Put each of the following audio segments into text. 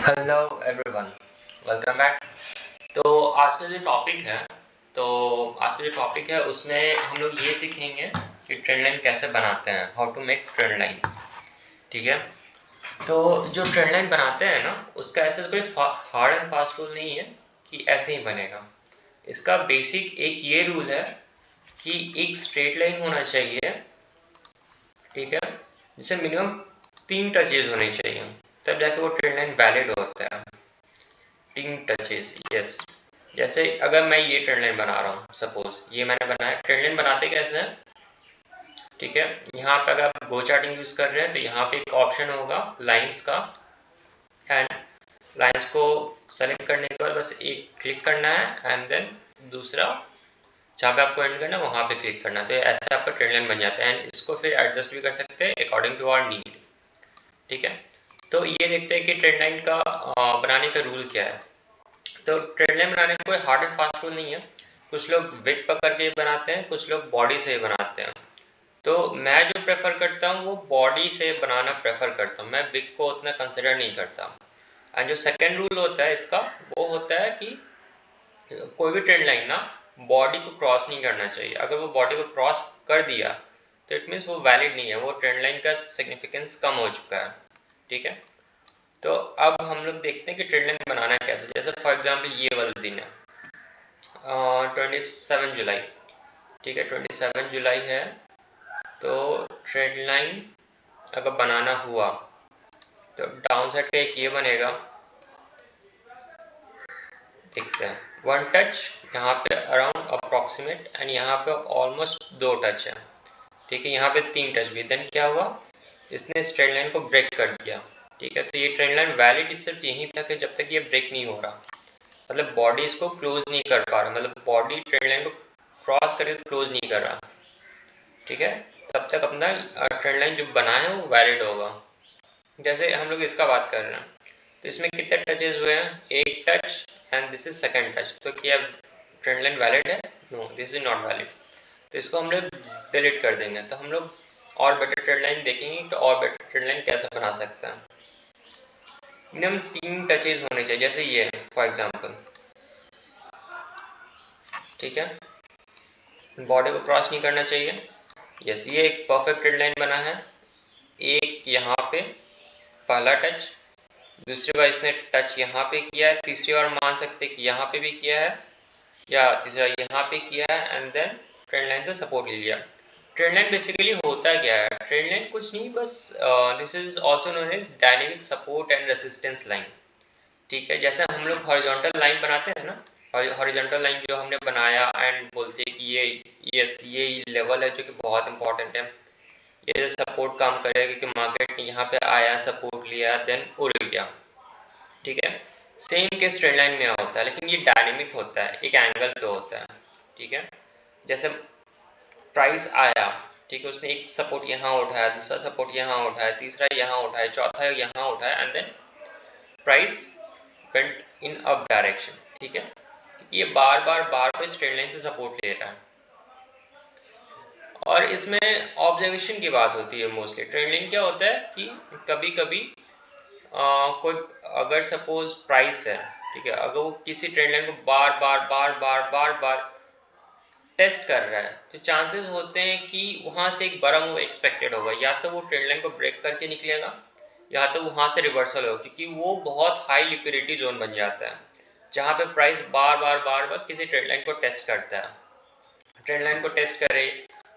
Hello everyone, welcome back. तो आज का जो टॉपिक है उसमें हम लोग ये सीखेंगे कि ट्रेंड लाइन कैसे बनाते हैं, how to make trend lines. ठीक है। तो जो ट्रेंड लाइन बनाते हैं ना, उसका ऐसा कोई हार्ड एंड फास्ट रूल नहीं है कि ऐसे ही बनेगा। इसका बेसिक एक ये रूल है कि एक स्ट्रेट लाइन होना चाहिए, ठीक है, जिसे मिनिमम 3 टचेज होने चाहिए, तब जाके वो ट्रेंड लाइन वैलिड होता है। 3 टचेज, यस। जैसे अगर मैं ये ट्रेंड लाइन बना रहा हूँ, सपोज ये मैंने बनाया। ट्रेंड लाइन बनाते कैसे हैं, ठीक है। यहाँ पे अगर आप गो चार्टिंग यूज कर रहे हैं तो यहाँ पे एक ऑप्शन होगा लाइंस का, एंड लाइंस को सेलेक्ट करने के बाद बस एक क्लिक करना है, एंड देन दूसरा जहाँ पे आपको एंड करना है वहाँ पे क्लिक करना है। तो ऐसे आपका ट्रेंड लाइन बन जाता है, एंड इसको फिर एडजस्ट भी कर सकते हैं अकॉर्डिंग टू आवर नीड। ठीक है। तो ये देखते हैं कि ट्रेंड लाइन का बनाने का रूल क्या है। तो ट्रेंड लाइन बनाने का कोई हार्ड एंड फास्ट रूल नहीं है। कुछ लोग विग पकड़ के बनाते हैं, कुछ लोग बॉडी से बनाते हैं। तो मैं जो प्रेफर करता हूँ वो बॉडी से बनाना प्रेफर करता हूँ, मैं विग को उतना कंसिडर नहीं करता। एंड जो सेकेंड रूल होता है इसका, वो होता है कि कोई भी ट्रेंड लाइन ना बॉडी को क्रॉस नहीं करना चाहिए। अगर वो बॉडी को क्रॉस कर दिया तो इट मीन्स वो वैलिड नहीं है, वो ट्रेंड लाइन का सिग्निफिकेंस कम हो चुका है। ठीक है। तो अब हम लोग देखते हैं कि ट्रेंड लाइन बनाना कैसे। जैसे फॉर एग्जाम्पल ये वाला दिन है 27 जुलाई, ठीक है, 27 जुलाई है। तो ट्रेंड लाइन अगर बनाना हुआ तो डाउन साइड का एक ये बनेगा, देखते हैं। 1 टच यहाँ पे अराउंड अप्रोक्सीमेट, एंड यहाँ पे ऑलमोस्ट 2 टच है। ठीक है, यहाँ पे 3 टच भी। देन क्या हुआ, इसने इस ट्रेंड लाइन को ब्रेक कर दिया। ठीक है, तो ये ट्रेंड लाइन वैलिड सिर्फ यहीं तक है जब तक ये ब्रेक नहीं हो रहा, मतलब बॉडी इसको क्लोज नहीं कर पा रहा, मतलब बॉडी ट्रेंड लाइन को क्रॉस करके क्लोज नहीं कर रहा। ठीक है, तब तक अपना ट्रेंड लाइन जो बना है वो वैलिड होगा। जैसे हम लोग इसका बात कर रहे हैं, तो इसमें कितने टचेज हुए हैं, 1 touch, and this is second touch. तो क्या ट्रेंड लाइन वैलिड है? No, this is not valid. तो इसको हम लोग डिलीट कर देंगे। तो हम लोग और बेटर ट्रेंड लाइन देखेंगे तो और बेटर ट्रेंड लाइन कैसे बना सकते हैं। मिनिमम 3 टचेज होने चाहिए, जैसे ये फॉर एग्जाम्पल। ठीक है, बॉडी को क्रॉस नहीं करना चाहिए। यस, ये एक परफेक्ट ट्रेंड लाइन बना है। एक यहाँ पे पहला टच, दूसरी बार इसने टच यहाँ पे किया है, तीसरी बार मान सकते हैं कि यहाँ पे भी किया है, या तीसरा यहाँ पे किया है, एंड देन ट्रेंड लाइन से सपोर्ट ले लिया। ट्रेंड लाइन बेसिकली होता क्या है, ट्रेंड लाइन कुछ नहीं, बस this is also known as dynamic support and resistance line. ठीक है, जैसे हम लोग हॉरिजॉन्टल लाइन बनाते हैं ना, हॉरिजॉन्टल लाइन जो हमने बनाया एंड बोलते हैं कि ये लेवल है जो कि बहुत इंपॉर्टेंट है, ये सपोर्ट काम करेगा कि मार्केट यहाँ पे आया, सपोर्ट लिया, देन उड़ गया। ठीक है, सेम केस ट्रेंड लाइन में होता है, लेकिन ये डायनेमिक होता है, एक एंगल पे होता है। ठीक है, जैसे प्राइस आया, ठीक है, उसने एक सपोर्ट यहाँ उठाया, दूसरा सपोर्ट यहाँ उठाया, तीसरा यहाँ उठाया, चौथा यहाँ उठाया, and then price went in up direction. ठीक है, ये बार बार स्ट्रेट लाइन से सपोर्ट ले रहा है। और इसमें ऑब्जर्वेशन की बात होती है मोस्टली। ट्रेंड लाइन क्या होता है कि कभी कभी कोई अगर सपोज प्राइस है, ठीक है, अगर वो किसी ट्रेंड लाइन को बार बार टेस्ट कर रहा है, तो चांसेस होते हैं कि वहां से एक बड़ा मूव एक्सपेक्टेड होगा, या तो वो ट्रेंड लाइन को ब्रेक करके निकलेगा, या तो वहां से रिवर्सल होगा, क्योंकि वो बहुत हाई लिक्विडिटी जोन बन जाता है जहां पे प्राइस बार बार किसी ट्रेंड लाइन को टेस्ट करता है। ट्रेंड लाइन को टेस्ट करे,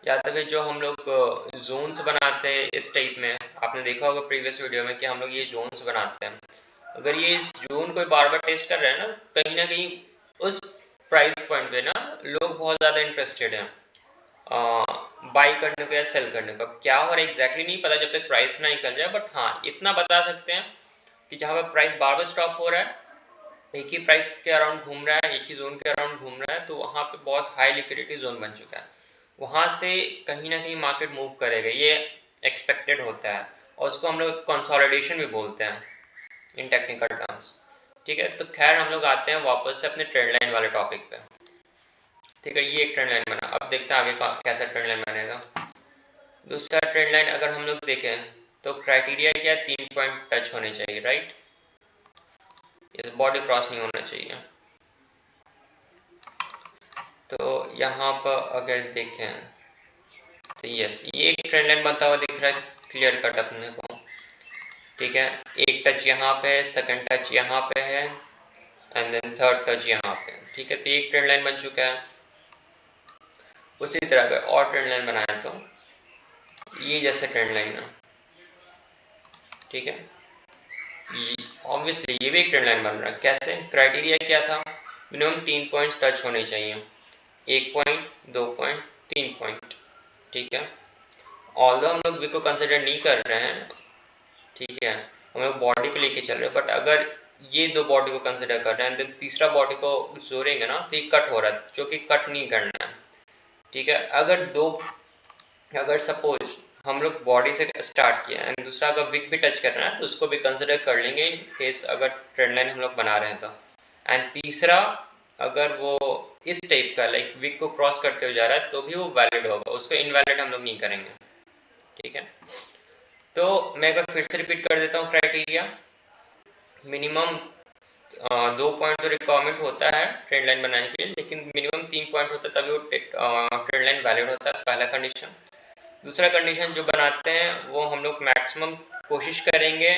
या तो फिर जो हम लोग जोन्स बनाते हैं इस टाइप में, आपने देखा होगा प्रीवियस वीडियो में कि हम लोग ये जोन्स बनाते हैं। अगर ये इस जोन को बार बार टेस्ट कर रहे हैं ना कहीं उस प्राइस पॉइंट पे ना लोग बहुत ज़्यादा इंटरेस्टेड हैं बाई करने को या सेल करने को। क्या हो रहा है एग्जैक्टली नहीं पता जब तक प्राइस ना निकल जाए, बट हाँ इतना बता सकते हैं कि जहाँ पर प्राइस बार बार स्टॉप हो रहा है, एक ही प्राइस के अराउंड घूम रहा है, एक ही जोन के अराउंड घूम रहा है, तो वहाँ पे बहुत हाई लिक्विडिटी जोन बन चुका है, वहाँ से कहीं ना कहीं मार्केट मूव करेगा, ये एक्सपेक्टेड होता है। और उसको हम लोग कंसोलिडेशन भी बोलते हैं इन टेक्निकल टर्म्स। ठीक है, तो खैर हम लोग आते हैं वापस से अपने ट्रेंड लाइन वाले टॉपिक पे। ठीक है, ये एक ट्रेंड लाइन बना, अब देखते हैं आगे कैसा ट्रेंड लाइन बनेगा। दूसरा ट्रेंड लाइन अगर हम लोग देखें तो क्राइटेरिया क्या है, 3 पॉइंट टच होने चाहिए, राइट। ये बॉडी क्रॉस नहीं होना चाहिए। तो यहाँ पर अगर देखें तो यस, ये एक ट्रेंड लाइन बनता हुआ दिख रहा है क्लियर कट अपने को, ठीक है। एक टच यहाँ पे है, सेकंड टच यहाँ पे है, एंड देन थर्ड टच यहाँ पे, ठीक है। तो एक ट्रेंड लाइन बन चुका है। उसी तरह अगर और ट्रेंड लाइन बनाए तो ये जैसे ट्रेंड लाइन है, ठीक है। ऑब्वियसली ये भी एक ट्रेंड लाइन बन रहा है। कैसे? क्राइटेरिया क्या था? मिनिमम 3 पॉइंट्स टच होने चाहिए, 1 पॉइंट, 2 पॉइंट, 3 पॉइंट, ठीक है। ऑल्दो हम लोग वी को कंसिडर नहीं कर रहे हैं, ठीक है, हम लोग बॉडी को लेके चल रहे हैं, बट अगर ये दो बॉडी को कंसिडर कर रहे हैं देन तीसरा बॉडी को जोड़ेंगे ना तो ये कट हो रहा है, जो कि कट नहीं करना है, ठीक है। अगर सपोज हम लोग बॉडी से स्टार्ट किया एंड दूसरा अगर विक भी टच कर रहा है तो उसको भी कंसिडर कर लेंगे इन केस अगर ट्रेंड लाइन हम लोग बना रहे हैं तो। एंड तीसरा अगर वो इस टाइप का लाइक विक को क्रॉस करते हुए जा रहा है तो भी वो वैलिड होगा, उसको इनवैलिड हम लोग नहीं करेंगे, ठीक है। तो मैं एक बार फिर से रिपीट कर देता हूँ क्राइटेरिया। मिनिमम 2 पॉइंट तो रिक्वायरमेंट होता है ट्रेंड लाइन बनाने के लिए, लेकिन मिनिमम 3 पॉइंट होता है तभी वो ट्रेंड लाइन वैलिड होता है, पहला कंडीशन। दूसरा कंडीशन जो बनाते हैं वो हम लोग मैक्सिमम कोशिश करेंगे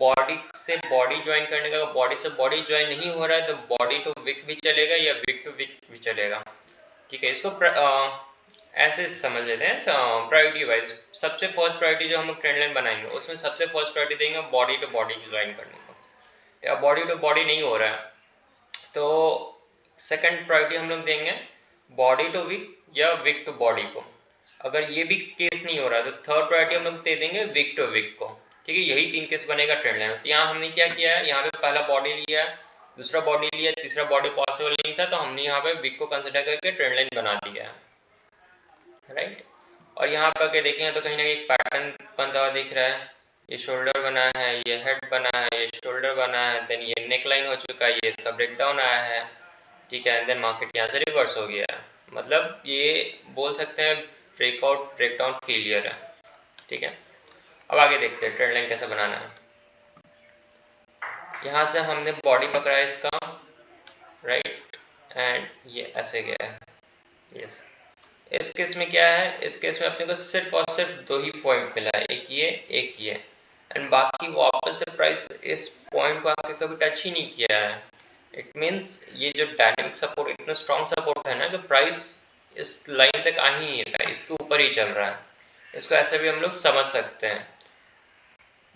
बॉडी से बॉडी ज्वाइन करने का। बॉडी से बॉडी ज्वाइन नहीं हो रहा है तो बॉडी टू विक भी चलेगा या विक टू विक भी चलेगा, ठीक है। इसको ऐसे समझ लेते हैं प्रायोरिटी वाइज। सबसे फर्स्ट प्रायोरिटी जो हम लोग ट्रेंड लाइन बनाएंगे उसमें सबसे फर्स्ट प्रायोरिटी देंगे बॉडी टू बॉडी ज्वाइन करने को, या बॉडी टू बॉडी नहीं हो रहा है तो सेकंड प्रायोरिटी हम लोग देंगे बॉडी टू विक या विक टू बॉडी को। अगर ये भी केस नहीं हो रहा तो थर्ड प्रायोरिटी हम लोग दे देंगे विक टू विक को, ठीक है। यही 3 केस बनेगा ट्रेंड लाइन। तो यहाँ हमने क्या किया है, यहाँ पे पहला बॉडी लिया, दूसरा बॉडी लिया, तीसरा बॉडी पॉसिबल नहीं था तो हमने यहाँ पे विक को कंसिडर करके ट्रेंड लाइन बना दिया है, राइट। और यहाँ पर अगर देखें तो कहीं ना कहीं एक पैटर्न बनता हुआ दिख रहा है। ये शोल्डर बना है, ये हेड बना है, ये शोल्डर बना है, देन ये नेक लाइन हो चुका है, ये इसका ब्रेकडाउन आया है, ठीक है। एंड देन मार्केट यहाँ से रिवर्स हो गया है, मतलब ये बोल सकते हैं ब्रेकआउट ब्रेकडाउन फेलियर है, ठीक है। अब आगे देखते हैं ट्रेंड लाइन कैसे बनाना है। यहाँ से हमने बॉडी पकड़ा है इसका, राइट, एंड ये ऐसे गया है, यस। इस केस में क्या है, इस केस में अपने को सिर्फ और सिर्फ 2 ही पॉइंट मिला है, एक ये, एंड बाकी वापस से प्राइस इस पॉइंट को आके कभी टच ही नहीं किया है। इट मीन्स ये जो डायनेमिक सपोर्ट इतना स्ट्रॉन्ग सपोर्ट है ना कि प्राइस इस लाइन तक आ ही नहीं रहा है, इसके ऊपर ही चल रहा है। इसको ऐसे भी हम लोग समझ सकते हैं।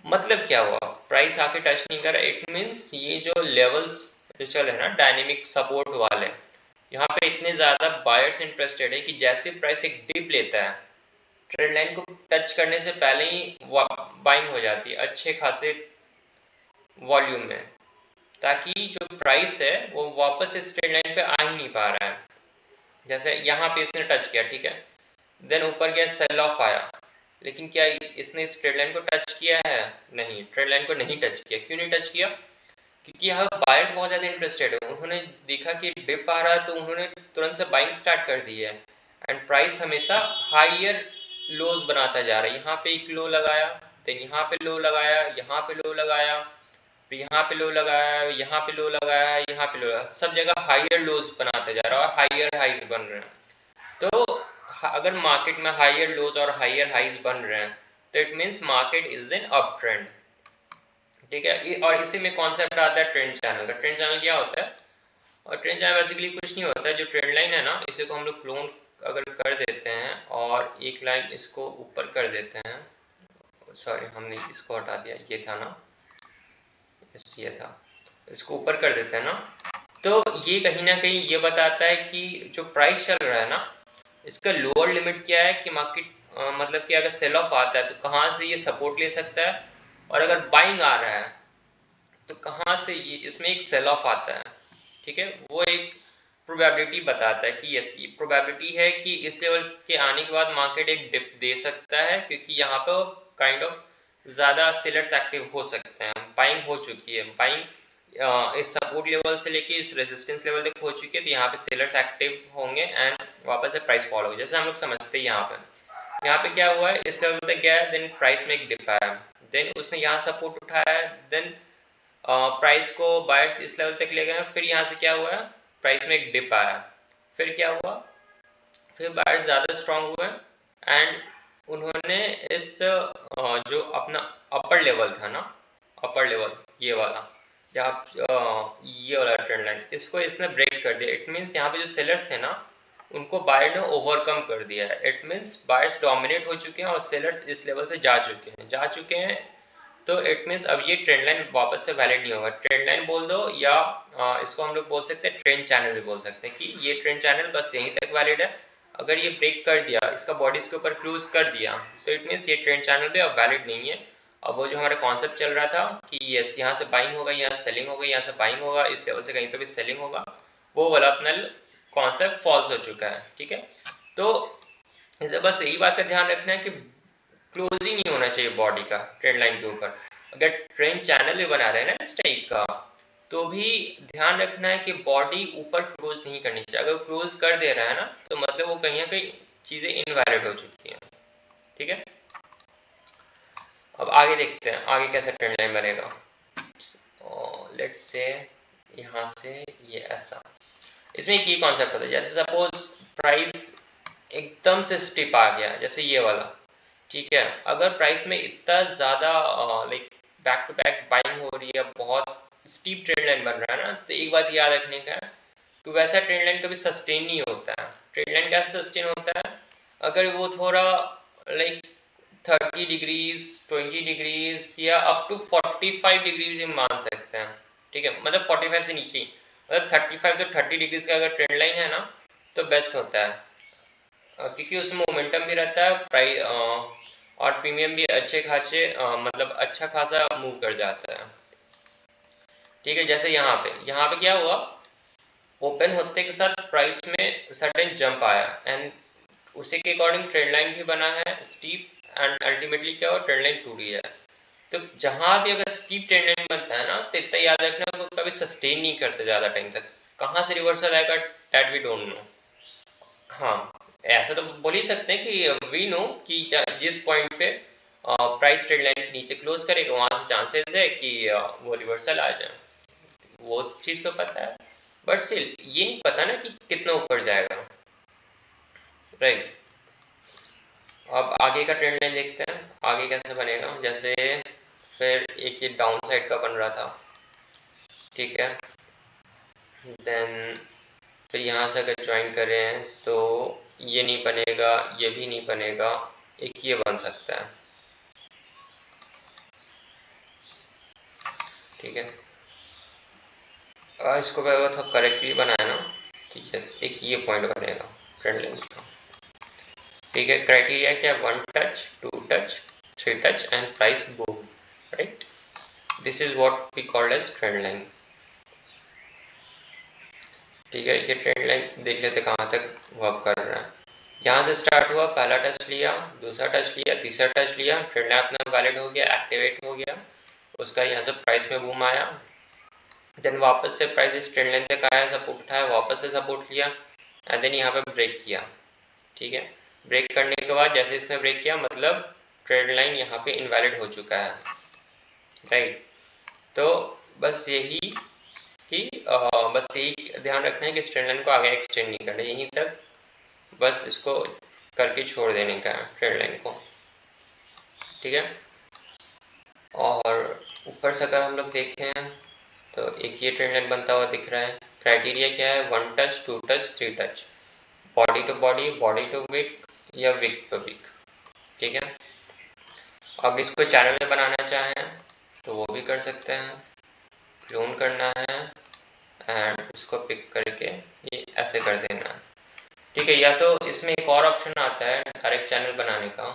मतलब क्या हुआ, प्राइस आके टच नहीं कर रहा, इट मीन्स ये जो लेवल्स जो चल है ना डायनेमिक सपोर्ट वाले, यहाँ पे इतने ज्यादा बायर्स इंटरेस्टेड है कि जैसे प्राइस एक डिप लेता है ट्रेंड लाइन को टच करने से पहले ही बाइंग हो जाती है अच्छे खासे वॉल्यूम में, ताकि जो प्राइस है वो वापस इस ट्रेंड लाइन पे आ ही नहीं पा रहा है। जैसे यहाँ पे इसने टच किया, ठीक है, देन ऊपर गया सेल ऑफ आया, लेकिन क्या इसने इस ट्रेंड लाइन को टच किया है? नहीं, ट्रेंड लाइन को नहीं टच किया। क्यों नहीं टच किया? क्योंकि यहाँ बायर्स बहुत ज्यादा इंटरेस्टेड है, उन्होंने देखा कि डिप आ रहा है तो उन्होंने तुरंत से बाइंग स्टार्ट कर दी है, एंड प्राइस हमेशा हायर लोज बनाता जा रहा है। यहाँ पे एक लो लगाया, देन यहाँ पे लो लगाया, यहाँ पे लो लगाया, फिर यहाँ पे लो लगाया, यहाँ पे लो लगाया, यहाँ पे लो लगाया, सब जगह हायर लोज बनाते जा रहा है और हायर हाइज बन रहे हैं। तो अगर मार्केट में हायर लोज और हायर हाइज बन रहे हैं तो it means market is in up trend, ठीक है। और इसी में कॉन्सेप्ट आता है ट्रेंड चैनल का। ट्रेंड चैनल क्या होता है? और ट्रेंड चैनल बेसिकली कुछ नहीं होता है, जो ट्रेंड लाइन है ना इसी को हम लोग क्लोन अगर कर देते हैं और एक लाइन इसको ऊपर कर देते हैं, सॉरी हमने इसको हटा दिया, ये था ना, ये था, इसको ऊपर कर देते हैं ना, तो ये कहीं ना कहीं ये बताता है कि जो प्राइस चल रहा है ना इसका लोअर लिमिट क्या है, कि मार्केट मतलब कि अगर सेल ऑफ आता है तो कहाँ से ये सपोर्ट ले सकता है, और अगर बाइंग आ रहा है तो कहाँ से ये इसमें एक सेल ऑफ आता है, ठीक है। वो एक प्रोबेबिलिटी बताता है कि यस, ये प्रोबेबिलिटी है कि इस लेवल के आने के बाद मार्केट एक डिप दे सकता है, क्योंकि यहाँ पे काइंड ऑफ ज़्यादा सेलर्स एक्टिव हो सकते हैं। बाइंग हो चुकी है, बाइंग इस सपोर्ट लेवल से लेके इस रेजिस्टेंस लेवल तक हो चुकी है, तो यहाँ पे सेलर्स एक्टिव होंगे एंड वापस से प्राइस फॉल होगी। जैसे हम लोग समझते हैं यहाँ पे क्या हुआ है, इस लेवल तक गया है, देन प्राइस में एक डिप आया, देन उसने यहाँ सपोर्ट उठाया, देन प्राइस को बायर्स इस लेवल तक ले गए, फिर यहाँ से क्या हुआ है, प्राइस में एक डिप आया, फिर क्या हुआ, फिर बायर्स ज़्यादा स्ट्रांग हुए एंड उन्होंने इस जो अपना अपर लेवल था ना, अपर लेवल ये वाला, जहाँ ये वाला ट्रेंड लाइन, इसको इसने ब्रेक कर दिया। इट मीन्स यहाँ पे जो सेलर्स थे ना, उनको बायर ने ओवरकम कर दिया है। इट मीन्स बायर्स डोमिनेट हो चुके हैं और सेलर्स इस लेवल से जा चुके हैं। तो इट मीन्स अब ये ट्रेंड लाइन वापस से वैलिड नहीं होगा। ट्रेंड लाइन बोल दो या इसको हम लोग बोल सकते हैं ट्रेंड चैनल भी बोल सकते हैं कि ये ट्रेंड चैनल बस यहीं तक वैलिड है। अगर ये ब्रेक कर दिया, इसका बॉडी इसके ऊपर क्रूज कर दिया, तो इट मीन्स ये ट्रेंड चैनल भी अब वैलिड नहीं है। अब वो जो हमारा कॉन्सेप्ट चल रहा था कि यस यहाँ से बाइंग होगा, यहाँ से सेलिंग होगा, यहाँ से बाइंग होगा, इस लेवल से कहीं तो भी सेलिंग होगा, वो वाला अपना कॉन्सेप्ट फॉल्स हो चुका है। ठीक है, तो इसे बस यही बात का ध्यान रखना है कि क्लोजिंग नहीं होना चाहिए बॉडी का ट्रेंड लाइन के ऊपर। अगर ट्रेंड चैनल भी बना रहे हैं ना इस टाइप का, तो भी ध्यान रखना है कि बॉडी ऊपर क्रूज नहीं करनी चाहिए। अगर क्रूज कर दे रहा है ना, तो मतलब वो कहीं ना कहीं चीजें इनवैलिड हो चुकी हैं। ठीक है, अब आगे देखते हैं आगे कैसे ट्रेंड लाइन बनेगा। लेट्स से यहाँ से ये ऐसा, इसमें एक ही कॉन्सेप्ट होता है। जैसे सपोज प्राइस एकदम से स्टिप आ गया, जैसे ये वाला, ठीक है, अगर प्राइस में इतना ज़्यादा like back to back buying हो रही है, बहुत स्टीप ट्रेंड लाइन बन रहा है ना, तो एक बात याद रखने का है कि वैसा ट्रेंड लाइन कभी सस्टेन नहीं होता है। ट्रेंड लाइन कैसे सस्टेन होता है, अगर वो थोड़ा लाइक 30 डिग्रीज 20 डिग्रीज या अप टू 45 डिग्रीज हम मान सकते हैं। ठीक है, मतलब 45 से नीचे, मतलब 35 तो 30 डिग्रीज का अगर ट्रेंड लाइन है ना, तो बेस्ट होता है, क्योंकि उसमें मोमेंटम भी रहता है, प्राइस और प्रीमियम भी अच्छे खासे मतलब अच्छा खासा मूव कर जाता है। ठीक है, जैसे यहाँ पे क्या हुआ, ओपन होते के साथ प्राइस में सडन जंप आया एंड उसी के अकॉर्डिंग ट्रेंड लाइन भी बना है स्टीप, एंड अल्टीमेटली क्या हुआ, ट्रेंड लाइन टूटी है। तो जहां भी अगर स्टीप ट्रेंड लाइन बनता है ना, तो इतना याद रखना वो कभी सस्टेन नहीं करते ज़्यादा टाइम तक। कहाँ से रिवर्सल आएगा दैट वी डोंट नो। हाँ, ऐसा तो बोल ही सकते हैं कि वी नो कि जिस पॉइंट पे प्राइस ट्रेंड लाइन के नीचे क्लोज करेगा, वहां से चांसेस है कि वो रिवर्सल आ जाए, वो चीज़ तो पता है, बट स्टिल ये नहीं पता ना कि कितना ऊपर जाएगा। राइट, अब आगे का ट्रेंड लाइन देखते हैं आगे कैसे बनेगा। जैसे फिर एक ये डाउन साइड का बन रहा था, ठीक है, देन फिर यहाँ से अगर ज्वाइन करें तो ये नहीं बनेगा, ये भी नहीं बनेगा, एक ये बन सकता है। ठीक है, इसको अगर थोड़ा करेक्टली बनाया ना, ठीक है, एक ये पॉइंट बनेगा ट्रेंड लाइन का। ठीक है, क्राइटेरिया क्या, 1 touch 2 touch 3 touch and price boom. Right, this is what we called as trend line. ठीक है, ये ट्रेंड लाइन देख लेते कहाँ तक वर्क कर रहा है। यहाँ से स्टार्ट हुआ, पहला टच लिया, दूसरा टच लिया, तीसरा टच लिया, ट्रेंड लाइन अपना वैलिड हो गया, एक्टिवेट हो गया, उसका यहाँ से प्राइस में बूम आया, देन वापस से प्राइस इस ट्रेंड लाइन तक आया, सपोर्ट उठाया, वापस से सपोर्ट लिया एंड देन यहाँ पे ब्रेक किया। ठीक है, ब्रेक करने के बाद जैसे इसने ब्रेक किया, मतलब ट्रेंड लाइन यहाँ पे इनवैलिड हो चुका है। राइट, तो बस यही कि बस यही ध्यान रखना है कि ट्रेंड लाइन को आगे एक्सटेंड नहीं करना, यहीं तक बस इसको करके छोड़ देने का है ट्रेंड लाइन को। ठीक है, और ऊपर से अगर हम लोग देखें तो एक ये ट्रेंड लाइन बनता हुआ दिख रहा है। क्राइटेरिया क्या है, 1 touch 2 touch 3 touch, body to body, body to wick या विक टू विक। ठीक है, अब इसको चैनल में बनाना चाहें तो वो भी कर सकते हैं, क्लोन करना है एंड इसको पिक करके ये ऐसे कर देना है। ठीक है, या तो इसमें एक और ऑप्शन आता है डायरेक्ट चैनल बनाने का,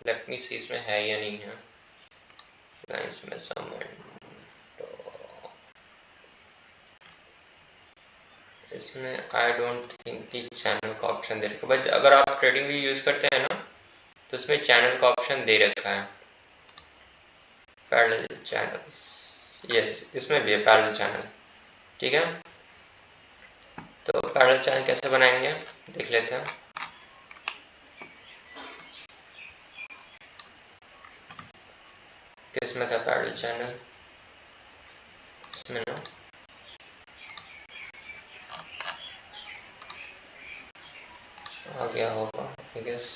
लेट मी सी इसमें है या नहीं है, इसमें इसमें आई डोंट थिंक कि चैनल का ऑप्शन दे रखा है, बट अगर आप ट्रेडिंग भी यूज़ करते हैं ना, तो उसमें चैनल का ऑप्शन दे रखा है, पैरेलल चैनल्स, यस इसमें भी है पैरेलल चैनल। ठीक है, तो पैरेलल चैनल कैसे बनाएंगे देख लेते हैं। किसमें था पैरेलल चैनल, गया होगा आई गेस।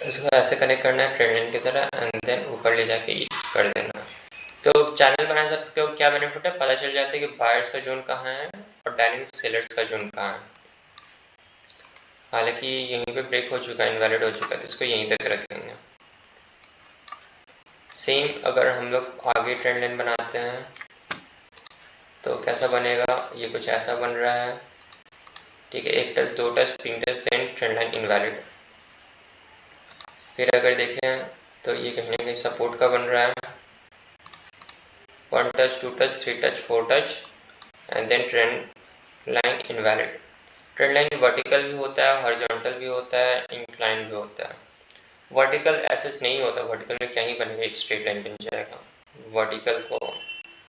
इसको ऐसे कनेक्ट करना है ट्रेंड लाइन की तरह एंड देन ऊपर ले जाके कर देना। तो चैनल बना सकते हो, क्या बेनिफिट है, पता चल जाता है कि बायर्स का जोन कहाँ है और डायनेमिक सेलर्स का जोन कहाँ है। हालांकि यहीं पे ब्रेक हो चुका है, इनवैलिड हो चुका है, तो इसको यहीं तक रखेंगे। सेम अगर हम लोग आगे ट्रेंड लाइन बनाते हैं तो कैसा बनेगा, ये कुछ ऐसा बन रहा है, ठीक है, 1 touch 2 touch 3 touch, then trend line invalid. फिर अगर देखें तो ये कहीं ना कहीं सपोर्ट का बन रहा है, 1 touch 2 touch 3 touch 4 touch and then trend line invalid. Trend line vertical भी होता है, हॉरिजॉन्टल भी होता है, इंक्लाइन भी होता है। वर्टिकल ऐसे नहीं होता, वर्टिकल में क्या ही बनेगा, एक स्ट्रेट लाइन बन जाएगा। वर्टिकल को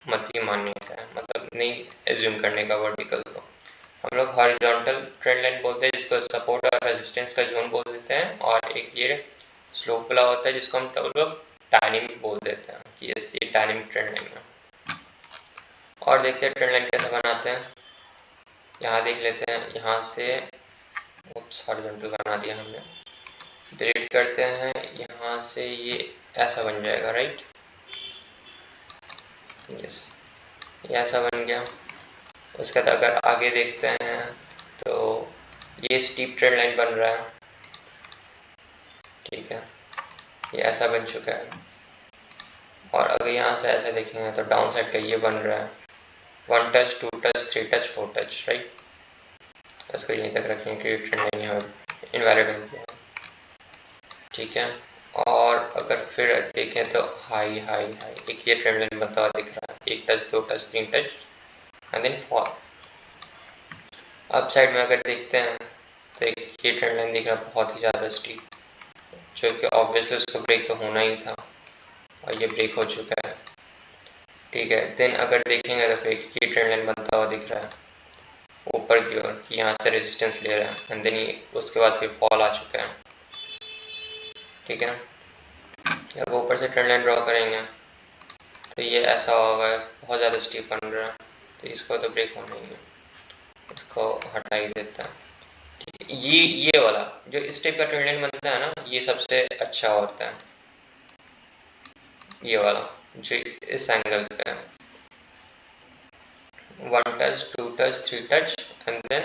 मत ही मानने का है, मतलब नहीं एज्यूम करने का वर्टिकल को। हम लोग हॉरिजॉन्टल ट्रेंड लाइन बोलते हैं जिसको सपोर्ट और रेजिस्टेंस का जोन बोल देते हैं, और एक ये स्लोप वाला होता है जिसको हम लोग डायनेमिक बोल देते हैं कि ये डायनेमिक ट्रेंड लाइन है। और देखते हैं ट्रेंड लाइन कैसे बनाते हैं। यहाँ देख लेते हैं, यहाँ से हॉरिजॉन्टल बना दिया हमने, डिलीट करते हैं, यहाँ से ये ऐसा बन जाएगा, राइट, यस, ये ऐसा बन गया। उसके बाद अगर आगे देखते हैं तो ये स्टीप ट्रेंड लाइन बन रहा है, ठीक है, ये ऐसा बन चुका है। और अगर यहाँ से ऐसे देखेंगे तो डाउन साइड का ये बन रहा है, 1 touch 2 touch 3 touch 4 touch, right. इसको यहीं तक रखेंगे कि ट्रेंड लाइन यहाँ इनवैलिड हो गया, ठीक है। और अगर फिर देखें तो हाई हाई हाई, एक ये ट्रेंड लाइन बनता हुआ दिख रहा है, 1 touch 2 touch 3 touch and then fall. Upside में अगर देखते हैं तो एक ये ट्रेंड लाइन दिख रहा है बहुत ही ज़्यादा स्टीप, जो कि ऑब्वियसली उसको ब्रेक तो होना ही था और ये ब्रेक हो चुका है, ठीक है। देन अगर देखेंगे तो फिर ये ट्रेंड लाइन बनता हुआ दिख रहा है ऊपर की ओर, कि यहाँ से रेजिस्टेंस ले रहा है एंड देन उसके बाद फिर फॉल आ चुका है, ठीक है। अगर ऊपर से ट्रेंड लाइन ड्रॉ करेंगे तो ये ऐसा होगा, बहुत ज़्यादा स्टीप बन रहा है, तो इसको तो ब्रेक होना ही है, इसको हटा ही देता है। ये वाला जो इस टाइप का ट्रेंड लाइन बनता है ना, ये सबसे अच्छा होता है, ये वाला जो इस एंगल पे है, 1 touch 2 touch 3 touch and then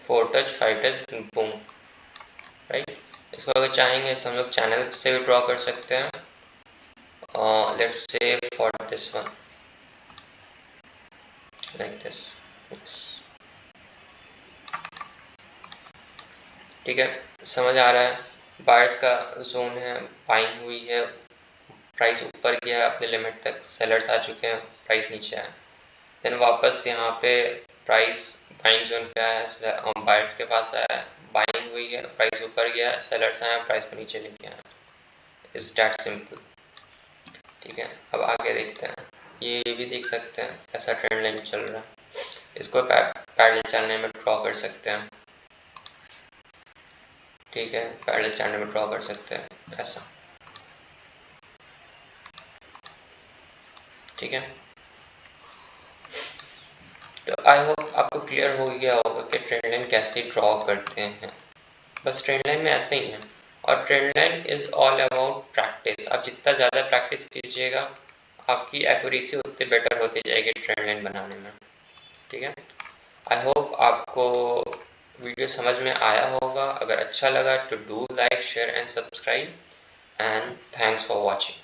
4 touch 5 touch boom, right. इसको अगर चाहेंगे तो हम लोग चैनल से भी ड्रॉ कर सकते हैं, let's say for this one like this, ठीक है। समझ आ रहा है, बायर्स का जोन है, बाइंग हुई है, प्राइस ऊपर गया है अपने लिमिट तक, सेलर्स आ चुके हैं, प्राइस नीचे आया, देन वापस यहाँ पे प्राइस बाइंग जोन पे आया, बायर्स के पास आया, बाइंग हुई है, प्राइस ऊपर गया, सेलर्स आया, प्राइस को नीचे लेके आया, इज दैट सिंपल, ठीक है। अब आगे देखते हैं, ये भी देख सकते हैं ऐसा ट्रेंड लाइन चल रहा है, इसको पैरेलल चैनल में ड्रॉ कर सकते हैं, ठीक है, पैरेलल चैनल में ड्रॉ कर सकते हैं ऐसा, ठीक है। तो आई होप आपको क्लियर हो गया होगा कि ट्रेंड लाइन कैसे ड्रॉ करते हैं। बस ट्रेंड लाइन में ऐसे ही है, और trend line is all about practice. आप जितना ज़्यादा प्रैक्टिस कीजिएगा आपकी एक्यूरेसी उतनी बेटर होती जाएगी ट्रेंड लाइन बनाने में, ठीक है। आई होप आपको वीडियो समझ में आया होगा। अगर अच्छा लगा तो do like share and subscribe, and thanks for watching.